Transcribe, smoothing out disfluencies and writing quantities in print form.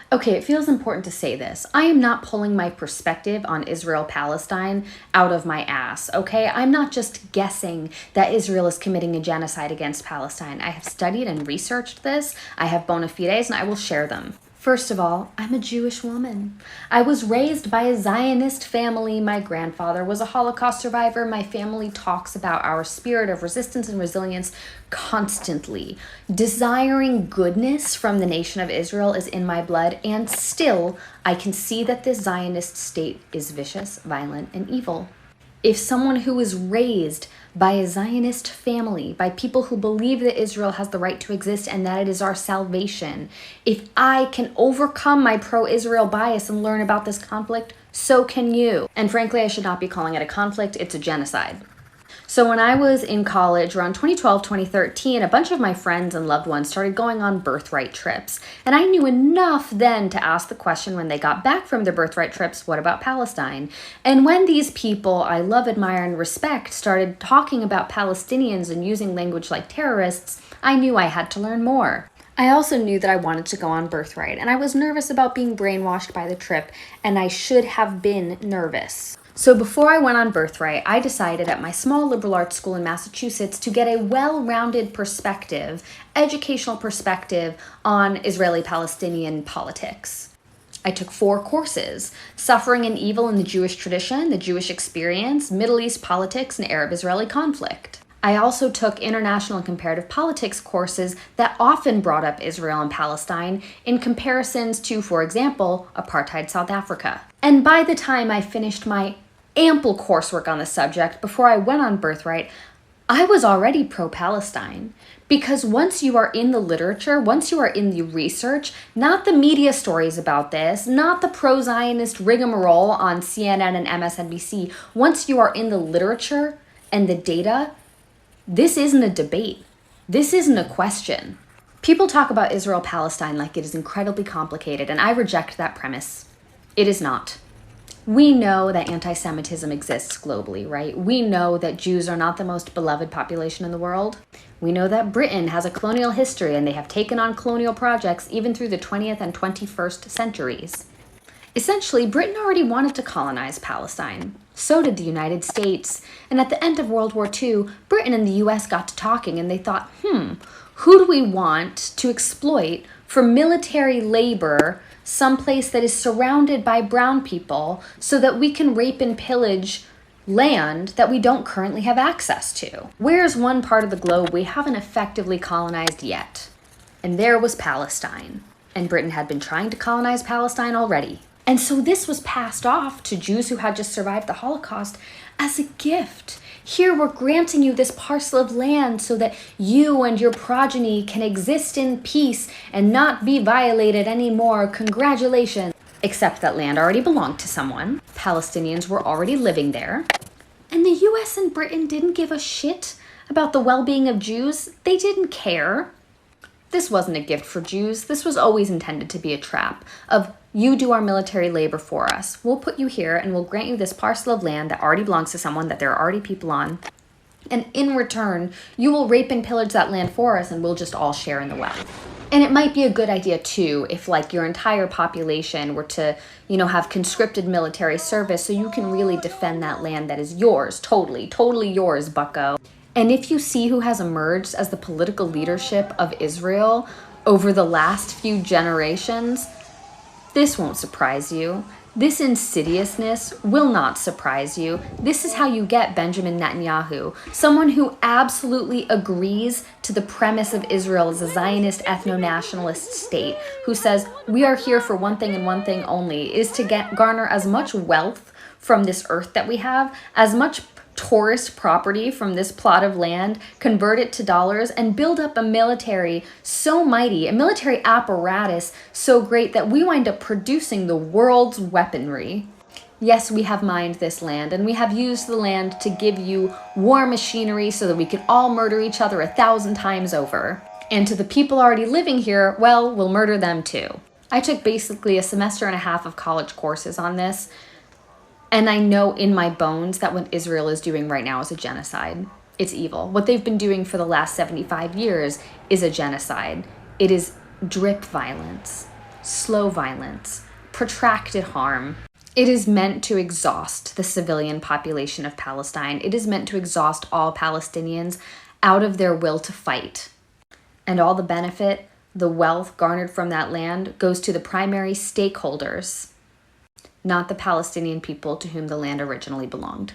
Okay, it feels important to say this. I am not pulling my perspective on Israel-Palestine out of my ass, okay? I'm not just guessing that Israel is committing a genocide against Palestine. I have studied and researched this. I have bona fides, and I will share them. First of all, I'm a Jewish woman. I was raised by a Zionist family. My grandfather was a Holocaust survivor. My family talks about our spirit of resistance and resilience constantly. Desiring goodness from the nation of Israel is in my blood, and still, I can see that this Zionist state is vicious, violent, and evil. If someone who is raised by a Zionist family, by people who believe that Israel has the right to exist and that it is our salvation, if I can overcome my pro-Israel bias and learn about this conflict, so can you. And frankly, I should not be calling it a conflict, it's a genocide. So when I was in college, around 2012, 2013, a bunch of my friends and loved ones started going on birthright trips. And I knew enough then to ask the question when they got back from their birthright trips, what about Palestine? And when these people I love, admire, and respect started talking about Palestinians and using language like terrorists, I knew I had to learn more. I also knew that I wanted to go on birthright, and I was nervous about being brainwashed by the trip, and I should have been nervous. So before I went on birthright, I decided at my small liberal arts school in Massachusetts to get a well-rounded perspective, educational perspective on Israeli-Palestinian politics. I took 4 courses: Suffering and Evil in the Jewish Tradition, the Jewish Experience, Middle East Politics, and Arab-Israeli Conflict. I also took international and comparative politics courses that often brought up Israel and Palestine in comparisons to, for example, apartheid South Africa. And by the time I finished my ample coursework on the subject before I went on birthright, I was already pro-Palestine. Because once you are in the literature, once you are in the research, not the media stories about this, not the pro-Zionist rigmarole on CNN and MSNBC, once you are in the literature and the data, this isn't a debate. This isn't a question. People talk about Israel-Palestine like it is incredibly complicated, and I reject that premise. It is not. We know that anti-Semitism exists globally, right? We know that Jews are not the most beloved population in the world. We know that Britain has a colonial history and they have taken on colonial projects even through the 20th and 21st centuries. Essentially, Britain already wanted to colonize Palestine. So did the United States. And at the end of World War II, Britain and the US got to talking and they thought, who do we want to exploit for military labor someplace that is surrounded by brown people so that we can rape and pillage land that we don't currently have access to? Where's one part of the globe we haven't effectively colonized yet? And there was Palestine. And Britain had been trying to colonize Palestine already. And so this was passed off to Jews who had just survived the Holocaust as a gift. Here we're granting you this parcel of land so that you and your progeny can exist in peace and not be violated anymore. Congratulations. Except that land already belonged to someone. Palestinians were already living there. And the US and Britain didn't give a shit about the well-being of Jews. They didn't care. This wasn't a gift for Jews. This was always intended to be a trap of, you do our military labor for us. We'll put you here and we'll grant you this parcel of land that already belongs to someone that there are already people on. And in return, you will rape and pillage that land for us and we'll just all share in the wealth. And it might be a good idea too if like your entire population were to, have conscripted military service so you can really defend that land that is yours, totally yours, bucko. And if you see who has emerged as the political leadership of Israel over the last few generations, this won't surprise you. This insidiousness will not surprise you. This is how you get Benjamin Netanyahu, someone who absolutely agrees to the premise of Israel as a Zionist ethno-nationalist state, who says, we are here for one thing and one thing only, is to garner as much wealth from this earth that we have, as much tourist property from this plot of land, convert it to dollars, and build up a military so mighty, a military apparatus so great that we wind up producing the world's weaponry. Yes, we have mined this land, and we have used the land to give you war machinery so that we can all murder each other 1,000 times over. And to the people already living here, well, we'll murder them too. I took basically a semester and a half of college courses on this, and I know in my bones that what Israel is doing right now is a genocide. It's evil. What they've been doing for the last 75 years is a genocide. It is drip violence. slow violence, protracted harm. It is meant to exhaust the civilian population of Palestine. It is meant to exhaust all Palestinians out of their will to fight. And all the benefit, the wealth garnered from that land goes to the primary stakeholders, not the Palestinian people to whom the land originally belonged.